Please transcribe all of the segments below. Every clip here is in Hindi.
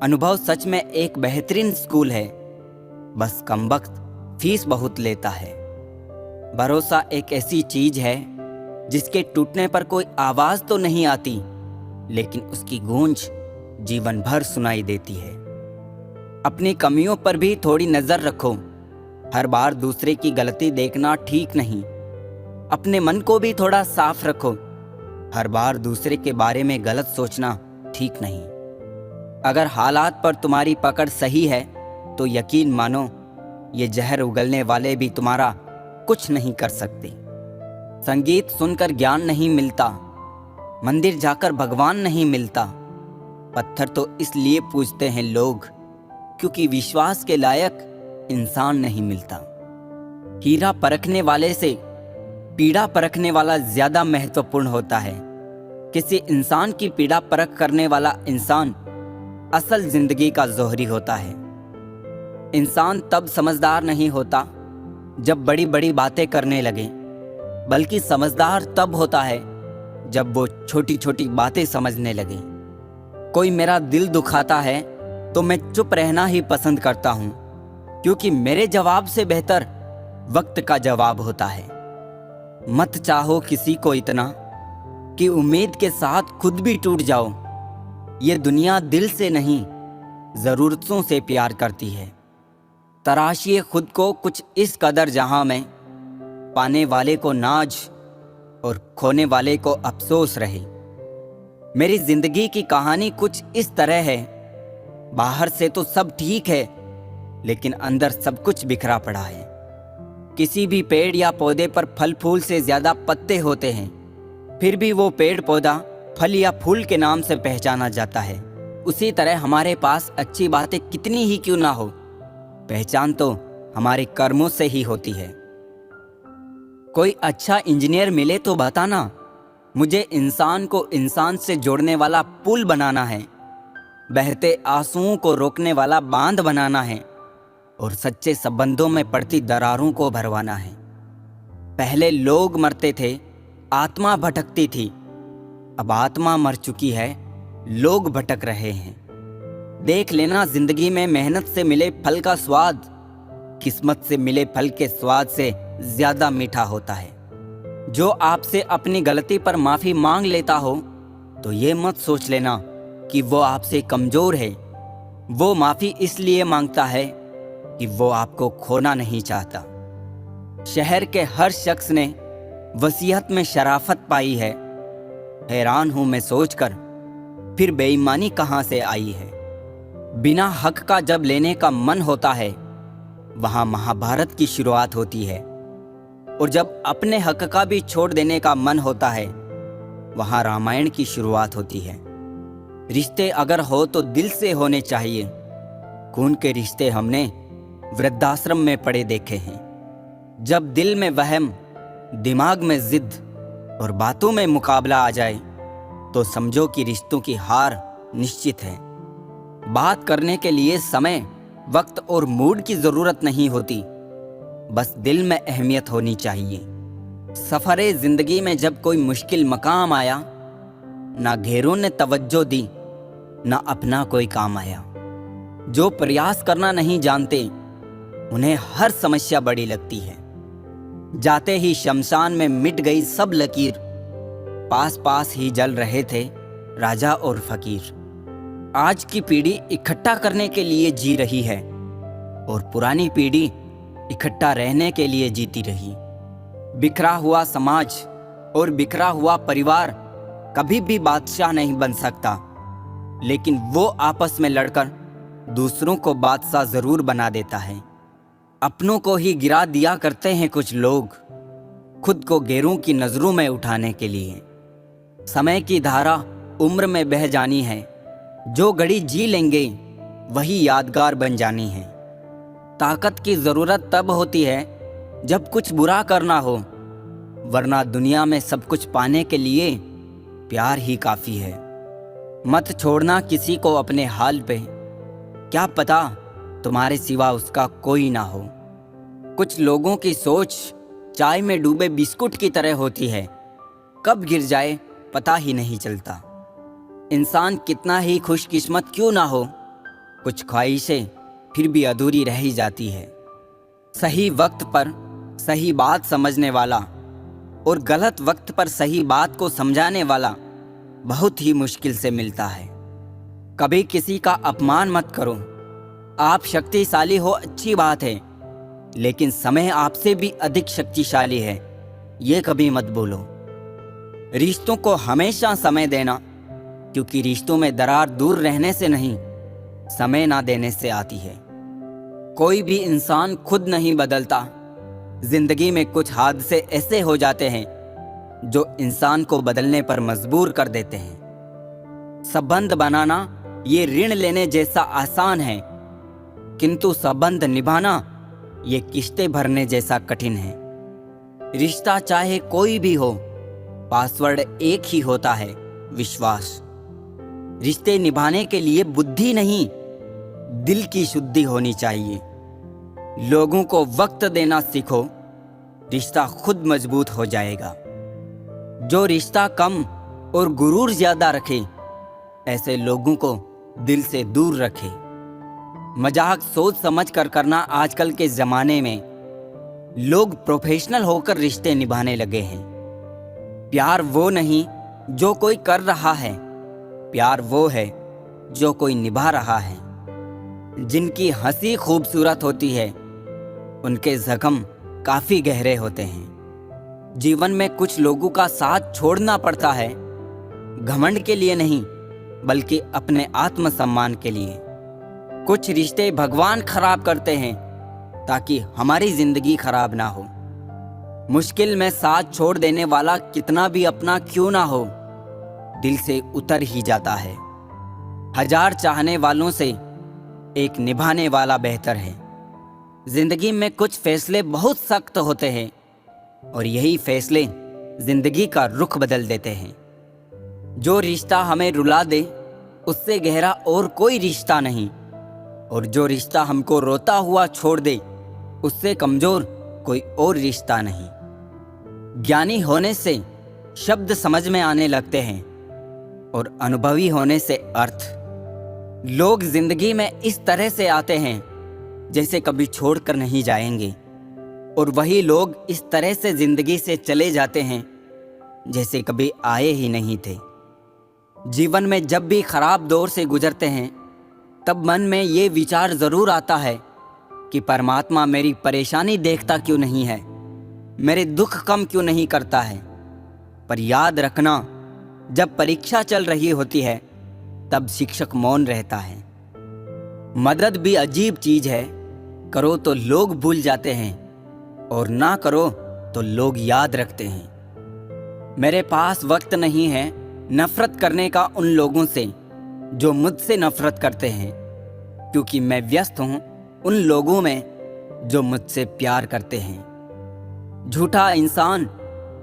अनुभव सच में एक बेहतरीन स्कूल है, बस कमबख्त फीस बहुत लेता है। भरोसा एक ऐसी चीज है जिसके टूटने पर कोई आवाज तो नहीं आती, लेकिन उसकी गूंज जीवन भर सुनाई देती है। अपनी कमियों पर भी थोड़ी नजर रखो। हर बार दूसरे की गलती देखना ठीक नहीं। अपने मन को भी थोड़ा साफ रखो। हर बार दूसरे के बारे में गलत सोचना ठीक नहीं। अगर हालात पर तुम्हारी पकड़ सही है तो यकीन मानो, ये जहर उगलने वाले भी तुम्हारा कुछ नहीं कर सकते। संगीत सुनकर ज्ञान नहीं मिलता, मंदिर जाकर भगवान नहीं मिलता। पत्थर तो इसलिए पूजते हैं लोग क्योंकि विश्वास के लायक इंसान नहीं मिलता। हीरा परखने वाले से पीड़ा परखने वाला ज्यादा महत्वपूर्ण होता है। किसी इंसान की पीड़ा परख करने वाला इंसान असल जिंदगी का जोहरी होता है। इंसान तब समझदार नहीं होता जब बड़ी बड़ी बातें करने लगे, बल्कि समझदार तब होता है जब वो छोटी छोटी बातें समझने लगे। कोई मेरा दिल दुखाता है तो मैं चुप रहना ही पसंद करता हूँ, क्योंकि मेरे जवाब से बेहतर वक्त का जवाब होता है। मत चाहो किसी को इतना कि उम्मीद के साथ खुद भी टूट जाओ। ये दुनिया दिल से नहीं, जरूरतों से प्यार करती है। तराशिए खुद को कुछ इस कदर जहां में पाने वाले को नाज और खोने वाले को अफसोस रहे। मेरी जिंदगी की कहानी कुछ इस तरह है, बाहर से तो सब ठीक है, लेकिन अंदर सब कुछ बिखरा पड़ा है। किसी भी पेड़ या पौधे पर फल फूल से ज्यादा पत्ते होते हैं, फिर भी वो पेड़ पौधा फल या फूल के नाम से पहचाना जाता है। उसी तरह हमारे पास अच्छी बातें कितनी ही क्यों ना हो, पहचान तो हमारे कर्मों से ही होती है। कोई अच्छा इंजीनियर मिले तो बताना, मुझे इंसान को इंसान से जोड़ने वाला पुल बनाना है, बहते आंसुओं को रोकने वाला बांध बनाना है और सच्चे संबंधों में पड़ती दरारों को भरवाना है। पहले लोग मरते थे, आत्मा भटकती थी। अब आत्मा मर चुकी है, लोग भटक रहे हैं। देख लेना, जिंदगी में मेहनत से मिले फल का स्वाद किस्मत से मिले फल के स्वाद से ज्यादा मीठा होता है। जो आपसे अपनी गलती पर माफी मांग लेता हो तो ये मत सोच लेना कि वो आपसे कमजोर है। वो माफी इसलिए मांगता है कि वो आपको खोना नहीं चाहता। शहर के हर शख्स ने वसीयत में शराफत पाई है। हैरान हूं मैं सोचकर, फिर बेईमानी कहां से आई है। बिना हक का जब लेने का मन होता है, वहां महाभारत की शुरुआत होती है, और जब अपने हक का भी छोड़ देने का मन होता है, वहां रामायण की शुरुआत होती है। रिश्ते अगर हो तो दिल से होने चाहिए। खून के रिश्ते हमने वृद्धाश्रम में पड़े देखे हैं। जब दिल में वहम, दिमाग में जिद और बातों में मुकाबला आ जाए तो समझो कि रिश्तों की हार निश्चित है। बात करने के लिए समय, वक्त और मूड की जरूरत नहीं होती, बस दिल में अहमियत होनी चाहिए। सफरे जिंदगी में जब कोई मुश्किल मकाम आया, ना घेरों ने तवज्जो दी, ना अपना कोई काम आया। जो प्रयास करना नहीं जानते, उन्हें हर समस्या बड़ी लगती है। जाते ही शमशान में मिट गई सब लकीर, पास पास ही जल रहे थे राजा और फकीर। आज की पीढ़ी इकट्ठा करने के लिए जी रही है और पुरानी पीढ़ी इकट्ठा रहने के लिए जीती रही। बिखरा हुआ समाज और बिखरा हुआ परिवार कभी भी बादशाह नहीं बन सकता, लेकिन वो आपस में लड़कर दूसरों को बादशाह जरूर बना देता है। अपनों को ही गिरा दिया करते हैं कुछ लोग, खुद को गैरों की नजरों में उठाने के लिए। समय की धारा उम्र में बह जानी है, जो घड़ी जी लेंगे वही यादगार बन जानी है। ताकत की जरूरत तब होती है जब कुछ बुरा करना हो, वरना दुनिया में सब कुछ पाने के लिए प्यार ही काफी है। मत छोड़ना किसी को अपने हाल पे, क्या पता तुम्हारे सिवा उसका कोई ना हो। कुछ लोगों की सोच चाय में डूबे बिस्कुट की तरह होती है, कब गिर जाए पता ही नहीं चलता। इंसान कितना ही खुशकिस्मत क्यों ना हो, कुछ ख्वाहिशें फिर भी अधूरी रह ही जाती है। सही वक्त पर सही बात समझने वाला और गलत वक्त पर सही बात को समझाने वाला बहुत ही मुश्किल से मिलता है। कभी किसी का अपमान मत करो। आप शक्तिशाली हो अच्छी बात है, लेकिन समय आपसे भी अधिक शक्तिशाली है, ये कभी मत भूलो। रिश्तों को हमेशा समय देना, क्योंकि रिश्तों में दरार दूर रहने से नहीं, समय ना देने से आती है। कोई भी इंसान खुद नहीं बदलता। जिंदगी में कुछ हादसे ऐसे हो जाते हैं जो इंसान को बदलने पर मजबूर कर देते हैं। संबंध बनाना ये ऋण लेने जैसा आसान है, किंतु संबंध निभाना ये किश्तें भरने जैसा कठिन है। रिश्ता चाहे कोई भी हो, पासवर्ड एक ही होता है, विश्वास। रिश्ते निभाने के लिए बुद्धि नहीं, दिल की शुद्धि होनी चाहिए। लोगों को वक्त देना सीखो, रिश्ता खुद मजबूत हो जाएगा। जो रिश्ता कम और गुरूर ज्यादा रखे, ऐसे लोगों को दिल से दूर रखे। मजाक सोच समझ कर करना आजकल के जमाने में लोग प्रोफेशनल होकर रिश्ते निभाने लगे हैं। प्यार वो नहीं जो कोई कर रहा है, प्यार वो है जो कोई निभा रहा है। जिनकी हंसी खूबसूरत होती है, उनके जख्म काफी गहरे होते हैं। जीवन में कुछ लोगों का साथ छोड़ना पड़ता है, घमंड के लिए नहीं, बल्कि अपने आत्मसम्मान के लिए। कुछ रिश्ते भगवान खराब करते हैं ताकि हमारी जिंदगी खराब ना हो। मुश्किल में साथ छोड़ देने वाला कितना भी अपना क्यों ना हो, दिल से उतर ही जाता है। 1000 चाहने वालों से एक निभाने वाला बेहतर है। जिंदगी में कुछ फैसले बहुत सख्त होते हैं और यही फैसले जिंदगी का रुख बदल देते हैं। जो रिश्ता हमें रुला दे, उससे गहरा और कोई रिश्ता नहीं, और जो रिश्ता हमको रोता हुआ छोड़ दे, उससे कमजोर कोई और रिश्ता नहीं। ज्ञानी होने से शब्द समझ में आने लगते हैं और अनुभवी होने से अर्थ। लोग जिंदगी में इस तरह से आते हैं जैसे कभी छोड़कर नहीं जाएंगे, और वही लोग इस तरह से जिंदगी से चले जाते हैं जैसे कभी आए ही नहीं थे। जीवन में जब भी खराब दौर से गुजरते हैं, तब मन में ये विचार जरूर आता है कि परमात्मा मेरी परेशानी देखता क्यों नहीं है, मेरे दुख कम क्यों नहीं करता है। पर याद रखना, जब परीक्षा चल रही होती है तब शिक्षक मौन रहता है। मदद भी अजीब चीज है, करो तो लोग भूल जाते हैं और ना करो तो लोग याद रखते हैं। मेरे पास वक्त नहीं है नफरत करने का उन लोगों से जो मुझसे नफरत करते हैं, क्योंकि मैं व्यस्त हूं उन लोगों में जो मुझसे प्यार करते हैं। झूठा इंसान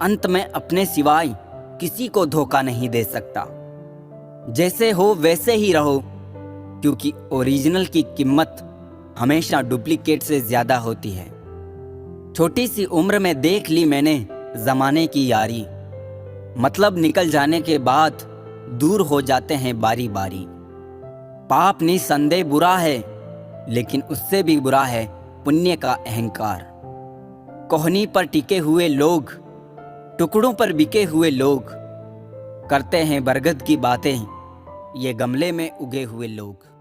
अंत में अपने सिवाय किसी को धोखा नहीं दे सकता। जैसे हो वैसे ही रहो, क्योंकि ओरिजिनल की कीमत हमेशा डुप्लीकेट से ज्यादा होती है। छोटी सी उम्र में देख ली मैंने जमाने की यारी, मतलब निकल जाने के बाद दूर हो जाते हैं बारी बारी। पाप निसंदेह बुरा है, लेकिन उससे भी बुरा है पुण्य का अहंकार। कोहनी पर टिके हुए लोग, टुकड़ों पर बिके हुए लोग, करते हैं बरगद की बातें ये गमले में उगे हुए लोग।